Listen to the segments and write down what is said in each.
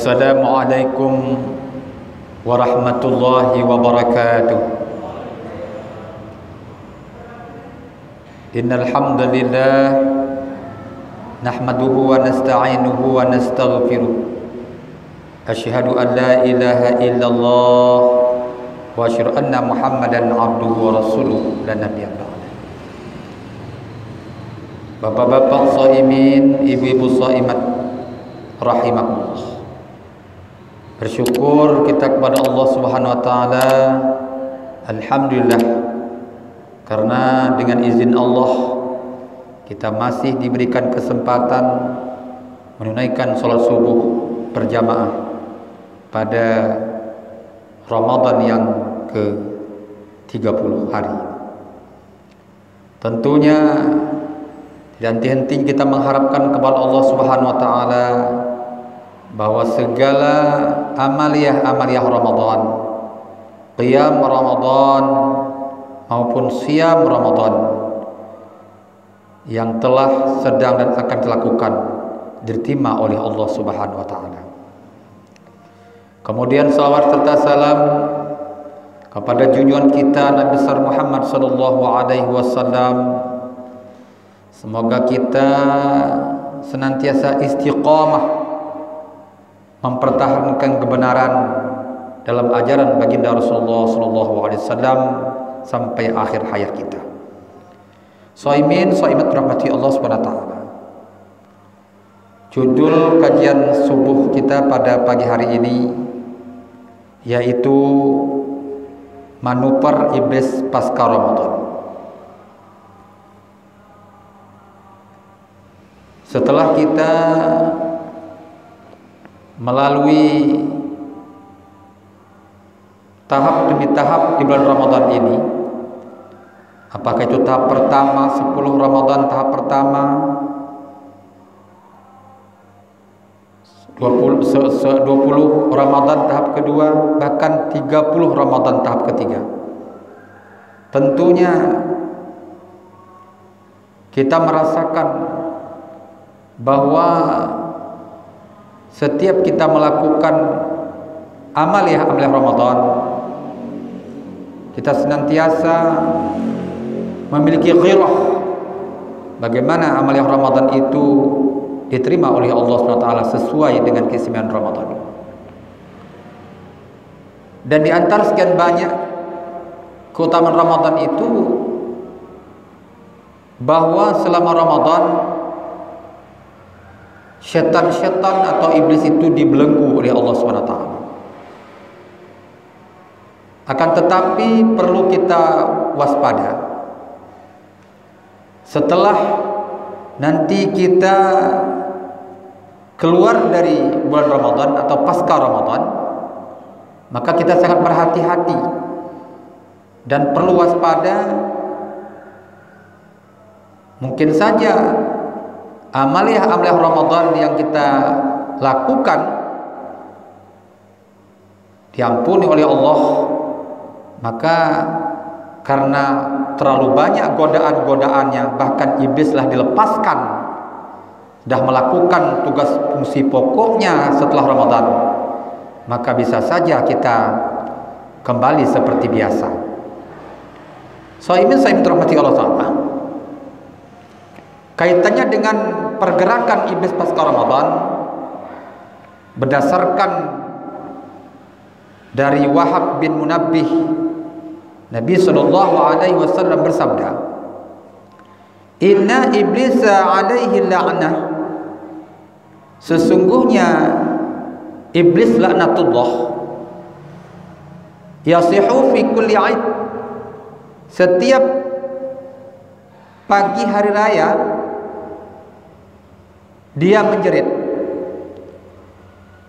Assalamualaikum warahmatullahi wabarakatuh. Innal hamdalillah nahmaduhu wa nasta'inuhu wa nastaghfiruh. Asyhadu an la ilaha illallah wa asyhadu anna Muhammadan abduhu wa rasuluh la nabiyya ba'da. Bapak-bapak shaimin, ibu-ibu shaimat rahimakumullah. Bersyukur kita kepada Allah Subhanahu wa taala, alhamdulillah, karena dengan izin Allah kita masih diberikan kesempatan menunaikan salat subuh berjamaah pada Ramadan yang ke-30 hari. Tentunya tidak henti-henti kita mengharapkan kepada Allah Subhanahu wa taala bahwa segala amaliyah Ramadan, qiyam Ramadan maupun siyam Ramadan yang telah, sedang dan akan dilakukan diterima oleh Allah Subhanahu wa taala. Kemudian salawat serta salam kepada junjungan kita Nabi besar Muhammad sallallahu alaihi wasallam. Semoga kita senantiasa istiqamah mempertahankan kebenaran dalam ajaran baginda Rasulullah sallallahu alaihi wasallam sampai akhir hayat kita. Shaimin shaimat rahmati Allah Subhanahu wa taala. Judul kajian subuh kita pada pagi hari ini yaitu manuver iblis pasca Ramadan. Setelah kita melalui tahap demi tahap di bulan Ramadan ini, apakah itu tahap pertama 10 Ramadan tahap pertama, 20 Ramadan tahap kedua, bahkan 30 Ramadan tahap ketiga. Tentunya kita merasakan bahwa setiap kita melakukan amaliyah Ramadan, kita senantiasa memiliki ghirah bagaimana amaliyah Ramadan itu diterima oleh Allah SWT sesuai dengan keistimewaan Ramadan. Dan di antara sekian banyak keutamaan Ramadan itu, bahwa selama Ramadan syaitan-syaitan atau iblis itu dibelenggu oleh Allah SWT. Akan tetapi perlu kita waspada. Setelah nanti kita keluar dari bulan Ramadan atau pasca Ramadan, maka kita sangat berhati-hati dan perlu waspada. Mungkin saja amaliyah Ramadan yang kita lakukan diampuni oleh Allah, maka karena terlalu banyak godaan-godaannya, bahkan iblislah dilepaskan, dah melakukan tugas fungsi pokoknya setelah Ramadan, maka bisa saja kita kembali seperti biasa. Saya rahmati Allah Ta'ala, kaitannya dengan pergerakan iblis pasca Ramadan berdasarkan dari Wahab bin Munabbih, Nabi sallallahu alaihi wasallam bersabda, "Inna iblisa alaihi la'nah." Sesungguhnya iblis laknatullah yasihu fi kulli 'id. Setiap pagi hari raya dia menjerit.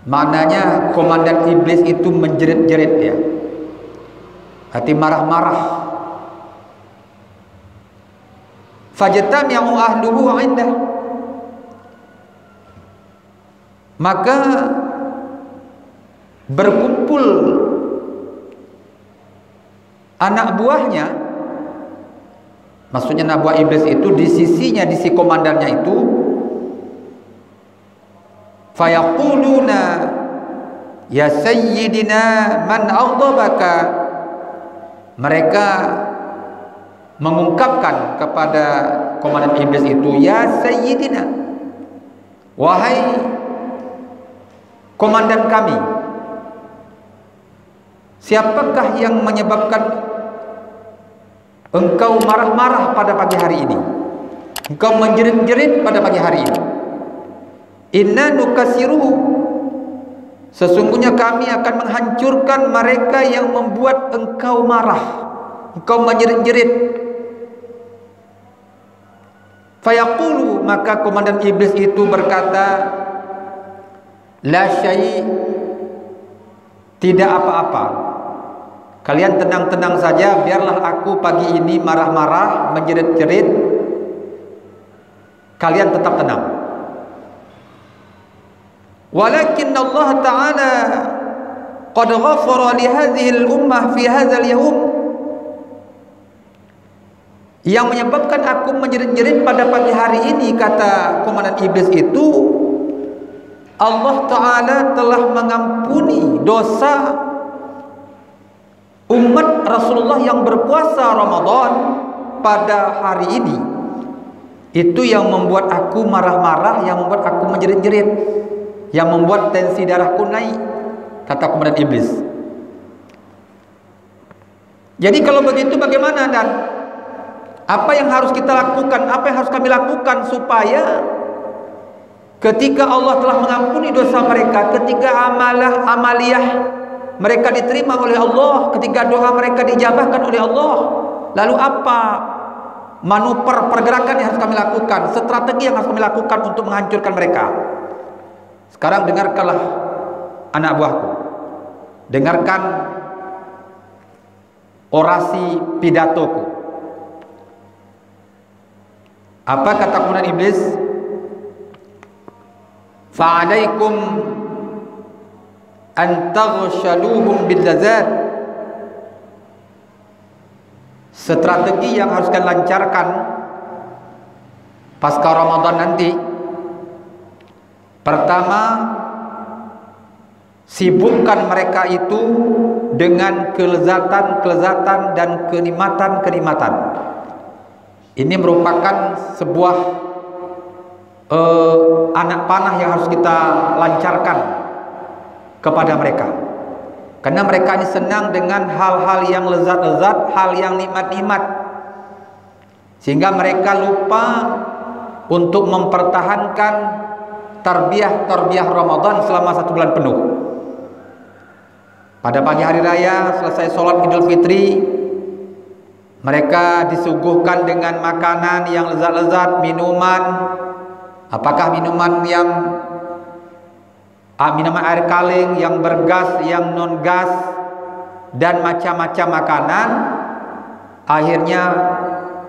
Maknanya komandan iblis itu menjerit-jerit dia, hati marah-marah. Fajtami'u ahluhu 'indah. Maka berkumpul anak buahnya, maksudnya anak buah iblis itu di sisinya, di sisi komandannya itu, fayaquluna ya sayyidina man aghdabaka. Mereka mengungkapkan kepada komandan iblis itu, ya sayyidina, wahai komandan kami, siapakah yang menyebabkan engkau marah-marah pada pagi hari ini, engkau menjerit-jerit pada pagi hari ini? Inna nukasiruhu, sesungguhnya kami akan menghancurkan mereka yang membuat engkau marah, engkau menjerit-jerit. Fayaqulu, maka komandan iblis itu berkata, la syai', tidak apa-apa, kalian tenang-tenang saja, biarlah aku pagi ini marah-marah, menjerit-jerit, kalian tetap tenang. Walakin Allah Ta'ala qad ghafara li hadhihi al-ummah fi hadzal yawm, yang menyebabkan aku menjerit-jerit pada pagi hari ini, kata komandan iblis itu, Allah Ta'ala telah mengampuni dosa umat Rasulullah yang berpuasa Ramadan pada hari ini. Itu yang membuat aku marah-marah, yang membuat aku menjerit-jerit, yang membuat tensi darahku naik, kata komandan iblis. Jadi kalau begitu bagaimana, dan apa yang harus kita lakukan, apa yang harus kami lakukan supaya ketika Allah telah mengampuni dosa mereka, ketika amaliyah mereka diterima oleh Allah, ketika doa mereka dijabahkan oleh Allah, lalu apa manuver pergerakan yang harus kami lakukan, strategi yang harus kami lakukan untuk menghancurkan mereka? Sekarang dengarkanlah anak buahku, dengarkan orasi pidatoku. Apa kata komandan iblis? Fa'alaikum an taghshaluhum bil lazat. Strategi yang harus kalian lancarkan pasca Ramadan nanti, pertama, sibukkan mereka itu dengan kelezatan-kelezatan dan kenikmatan-kenikmatan. Ini merupakan sebuah anak panah yang harus kita lancarkan kepada mereka, karena mereka ini senang dengan hal-hal yang lezat-lezat, hal yang nikmat-nikmat, sehingga mereka lupa untuk mempertahankan tarbiyah Ramadan selama 1 bulan penuh. Pada pagi hari raya selesai sholat Idul Fitri, mereka disuguhkan dengan makanan yang lezat-lezat, minuman, apakah minuman air kaleng, yang bergas, yang non gas, dan macam-macam makanan. Akhirnya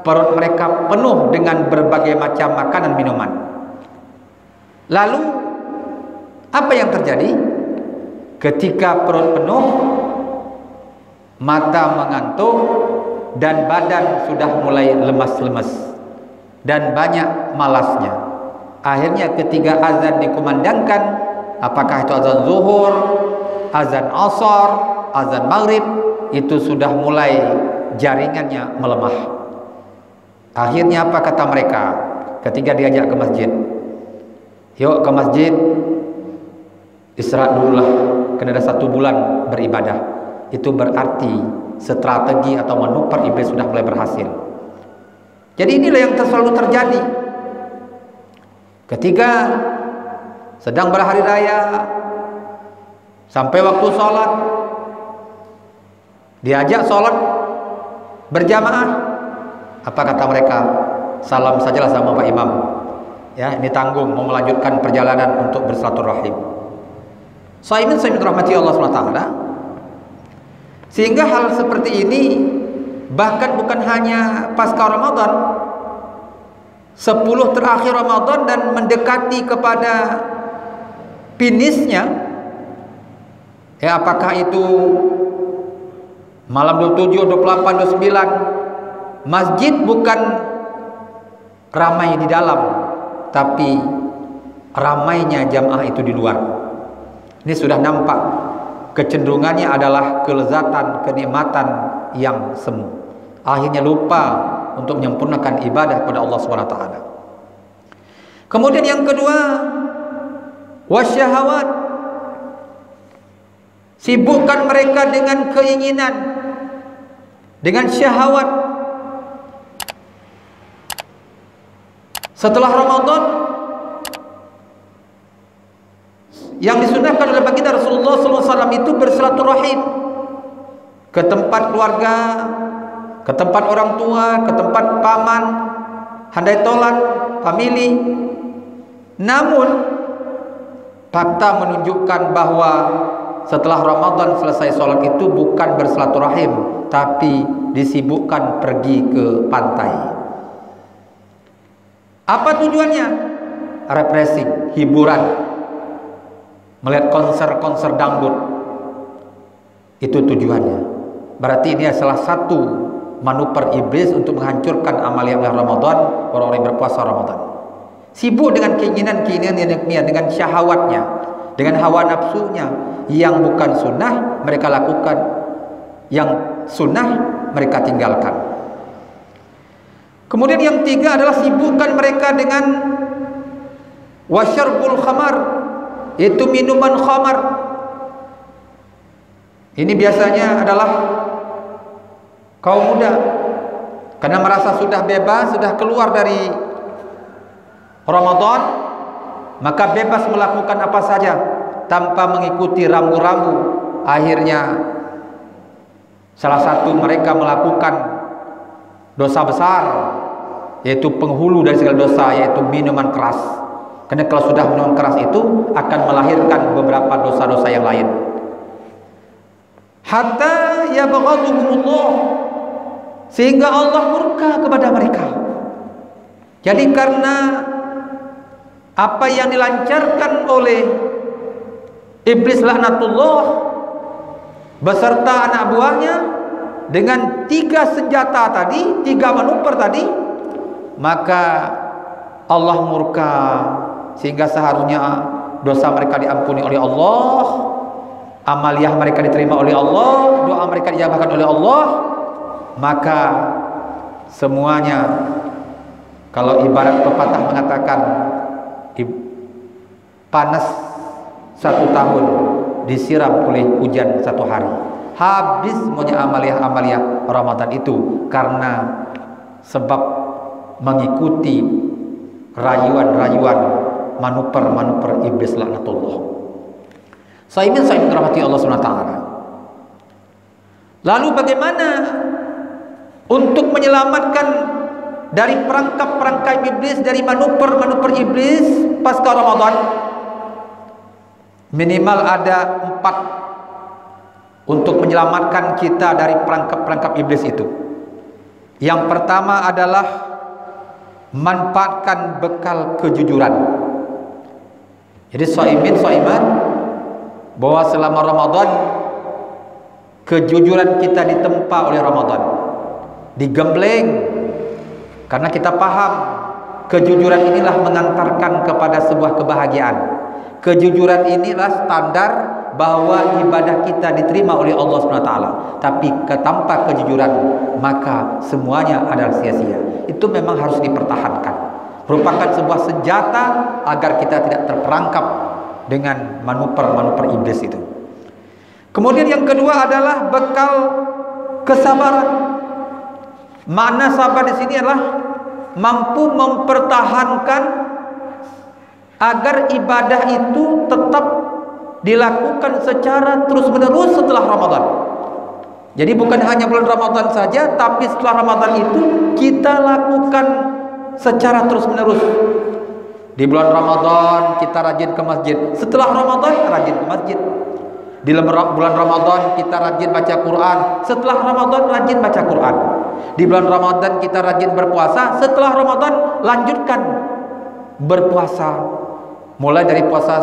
perut mereka penuh dengan berbagai macam makanan, minuman. Lalu apa yang terjadi? Ketika perut penuh, mata mengantuk, dan badan sudah mulai lemas-lemas dan banyak malasnya. Akhirnya ketika azan dikumandangkan, apakah itu azan zuhur, azan asar, azan maghrib, itu sudah mulai jaringannya melemah. Akhirnya apa kata mereka ketika diajak ke masjid? Yuk ke masjid, istirahat dululah, kena ada 1 bulan beribadah. Itu berarti strategi atau manuver iblis sudah mulai berhasil. Jadi inilah yang selalu terjadi ketika sedang berhari raya, sampai waktu sholat, diajak sholat berjamaah, apa kata mereka? Salam sajalah sama Pak Imam, ya, ini tanggung mau melanjutkan perjalanan untuk bersilaturahim. Saimin rahmati Allah SWT. Sehingga hal seperti ini bahkan bukan hanya pasca Ramadan, 10 terakhir Ramadan dan mendekati kepada finishnya, ya, apakah itu malam 27, 28, 29, masjid bukan ramai di dalam, tapi ramainya jamaah itu di luar. Ini sudah nampak kecenderungannya adalah kelezatan, kenikmatan yang semu. Akhirnya lupa untuk menyempurnakan ibadah kepada Allah Subhanahu wa taala. Kemudian yang kedua, wasyahawat. Sibukkan mereka dengan keinginan, dengan syahwat. Setelah Ramadan, yang disunahkan oleh baginda Rasulullah SAW itu bersilaturahim ke tempat keluarga, ke tempat orang tua, ke tempat paman, handai tolan, famili. Namun fakta menunjukkan bahwa setelah Ramadan selesai sholat itu bukan bersilaturahim, tapi disibukkan pergi ke pantai. Apa tujuannya? Refreshing, hiburan, melihat konser-konser dangdut. Itu tujuannya. Berarti ini salah satu manuver iblis untuk menghancurkan amalia Ramadan, orang-orang yang berpuasa Ramadan. Sibuk dengan keinginan-keinginannya, dengan syahwatnya, dengan hawa nafsunya. Yang bukan sunnah mereka lakukan, yang sunnah mereka tinggalkan. Kemudian yang tiga adalah sibukkan mereka dengan wasyarbul khamar, yaitu minuman khamar. Ini biasanya adalah kaum muda, karena merasa sudah bebas, sudah keluar dari Ramadan, maka bebas melakukan apa saja tanpa mengikuti rambu-rambu. Akhirnya salah satu mereka melakukan dosa besar, yaitu penghulu dari segala dosa, yaitu minuman keras. Karena kalau sudah minuman keras itu akan melahirkan beberapa dosa-dosa yang lain. Hatta yabghaduhumullah, sehingga Allah murka kepada mereka. Jadi karena apa yang dilancarkan oleh iblis laknatullah beserta anak buahnya dengan tiga senjata tadi, tiga manuver tadi, maka Allah murka, sehingga seharusnya dosa mereka diampuni oleh Allah, amaliah mereka diterima oleh Allah, doa mereka dijabahkan oleh Allah. Maka semuanya, kalau ibarat pepatah mengatakan panas 1 tahun disiram oleh hujan 1 hari, habis semuanya amaliah Ramadan itu karena sebab mengikuti rayuan-rayuan, manuver-manuver iblis laknatullah. Saya ingin rahmati Allah SWT. Lalu bagaimana untuk menyelamatkan dari perangkap-perangkap iblis, dari manuver-manuver iblis pasca Ramadan? Minimal ada 4 untuk menyelamatkan kita dari perangkap-perangkap iblis itu. Yang pertama adalah manfaatkan bekal kejujuran. Jadi shaiman bahwa selama Ramadan kejujuran kita ditempa oleh Ramadan, digembleng, karena kita paham kejujuran inilah mengantarkan kepada sebuah kebahagiaan. Kejujuran inilah standar bahwa ibadah kita diterima oleh Allah SWT. Tapi tanpa kejujuran maka semuanya adalah sia-sia. Itu memang harus dipertahankan, merupakan sebuah senjata agar kita tidak terperangkap dengan manuver-manuver iblis itu. Kemudian yang kedua adalah bekal kesabaran. Makna sabar di sini adalah mampu mempertahankan agar ibadah itu tetap dilakukan secara terus-menerus setelah Ramadan. Jadi bukan hanya bulan Ramadan saja, tapi setelah Ramadan itu kita lakukan secara terus-menerus. Di bulan Ramadan kita rajin ke masjid, setelah Ramadan rajin ke masjid. Di bulan Ramadan kita rajin baca Quran, setelah Ramadan rajin baca Quran. Di bulan Ramadan kita rajin berpuasa, setelah Ramadan lanjutkan berpuasa. Mulai dari puasa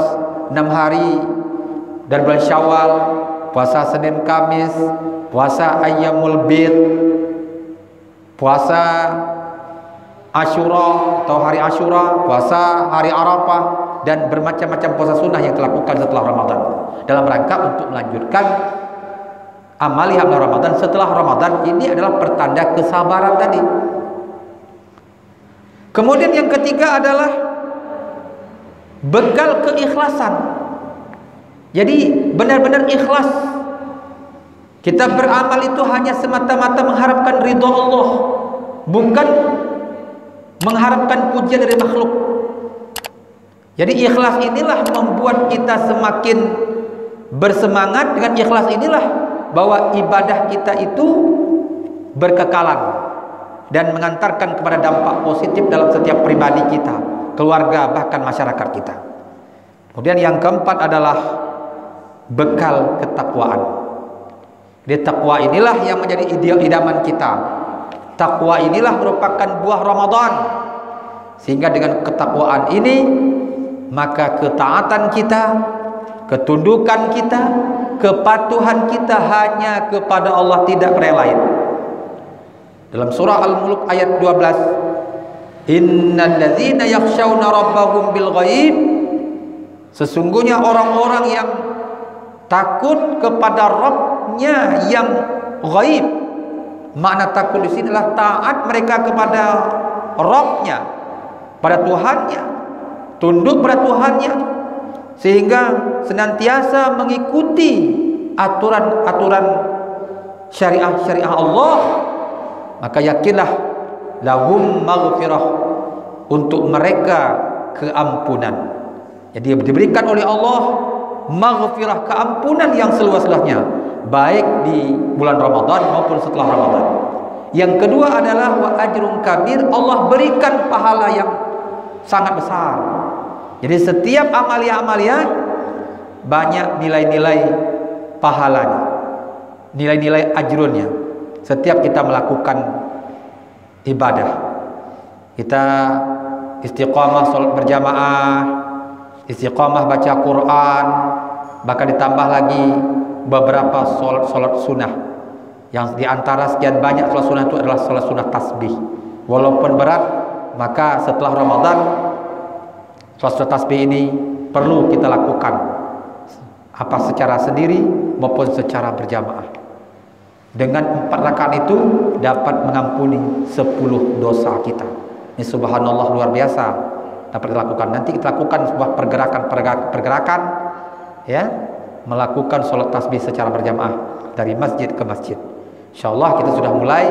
6 hari dan bulan Syawal, puasa Senin Kamis, puasa Ayyamul Bid, puasa Asyura atau hari Asyura, puasa hari Arafah, dan bermacam-macam puasa sunnah yang dilakukan setelah Ramadan dalam rangka untuk melanjutkan amalia Ramadan setelah Ramadan. Ini adalah pertanda kesabaran tadi. Kemudian yang ketiga adalah bekal keikhlasan. Jadi benar-benar ikhlas. Kita beramal itu hanya semata-mata mengharapkan ridha Allah, bukan mengharapkan pujian dari makhluk. Jadi ikhlas inilah membuat kita semakin bersemangat. Dengan ikhlas inilah bahwa ibadah kita itu berkekalan dan mengantarkan kepada dampak positif dalam setiap pribadi kita, keluarga, bahkan masyarakat kita. Kemudian yang keempat adalah bekal ketakwaan. Jadi takwa inilah yang menjadi idaman kita. Takwa inilah merupakan buah Ramadan. Sehingga dengan ketakwaan ini, maka ketaatan kita, ketundukan kita, kepatuhan kita hanya kepada Allah, tidak kepada lain. Dalam surah Al-Mulk ayat 12, innal ladzina yakhshawna rabbahum bil ghaib, sesungguhnya orang-orang yang takut kepada Rabb-nya yang ghaib. Makna takut di sini adalah taat mereka kepada Rabb-nya, pada Tuhannya, tunduk pada Tuhannya, sehingga senantiasa mengikuti aturan-aturan syariah-syariah Allah. Maka yakinlah lahum maghfirah, untuk mereka keampunan. Jadi diberikan oleh Allah maghfirah, keampunan yang seluas-luasnya, baik di bulan Ramadan maupun setelah Ramadan. Yang kedua adalah wa ajrun kabir, Allah berikan pahala yang sangat besar. Jadi setiap amalia-amalia banyak nilai-nilai pahalanya, nilai-nilai ajrunnya. Setiap kita melakukan ibadah, kita istiqamah salat berjamaah, istiqamah baca Quran, bahkan ditambah lagi beberapa salat sunnah. Yang diantara sekian banyak salat sunnah itu adalah salat sunnah tasbih. Walaupun berat, maka setelah Ramadan salat sunnah tasbih ini perlu kita lakukan, apa secara sendiri maupun secara berjamaah. Dengan 4 rakaat itu dapat mengampuni 10 dosa kita. Ini subhanallah, luar biasa dapat dilakukan. Nanti kita lakukan sebuah pergerakan ya, melakukan sholat tasbih secara berjamaah dari masjid ke masjid. Insyaallah kita sudah mulai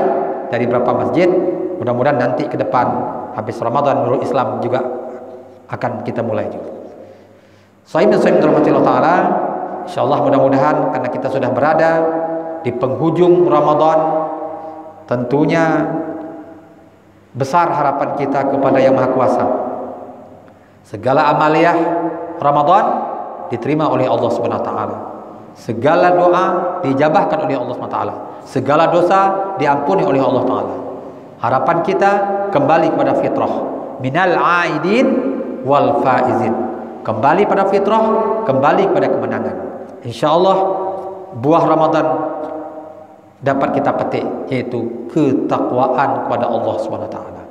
dari beberapa masjid. Mudah-mudahan nanti ke depan habis Ramadan Nurul Islam juga akan kita mulai juga. Sahibin rahmatillah taala, insyaallah mudah-mudahan karena kita sudah berada di penghujung Ramadan, tentunya besar harapan kita kepada Yang Maha Kuasa. Segala amaliyah Ramadan diterima oleh Allah Subhanahu wa taala. Segala doa dijabahkan oleh Allah Subhanahu wa taala. Segala dosa diampuni oleh Allah taala. Harapan kita kembali kepada fitrah, minal aidin wal faizin. Kembali pada fitrah, kembali pada kemenangan. Insyaallah buah Ramadan dapat kita petik, yaitu ketakwaan kepada Allah Subhanahu wa taala.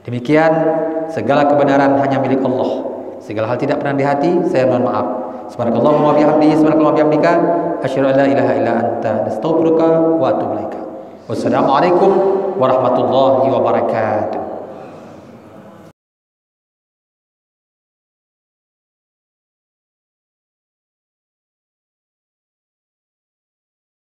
Demikian, segala kebenaran hanya milik Allah. Segala hal tidak pernah di hati, saya mohon maaf. Subhanakallahumma wa bihamdihi, subhanakallahumma wa bihamdika, asyhadu an la ilaha illa anta, astaghfiruka wa atubu ilaika. Wassalamualaikum warahmatullahi wabarakatuh.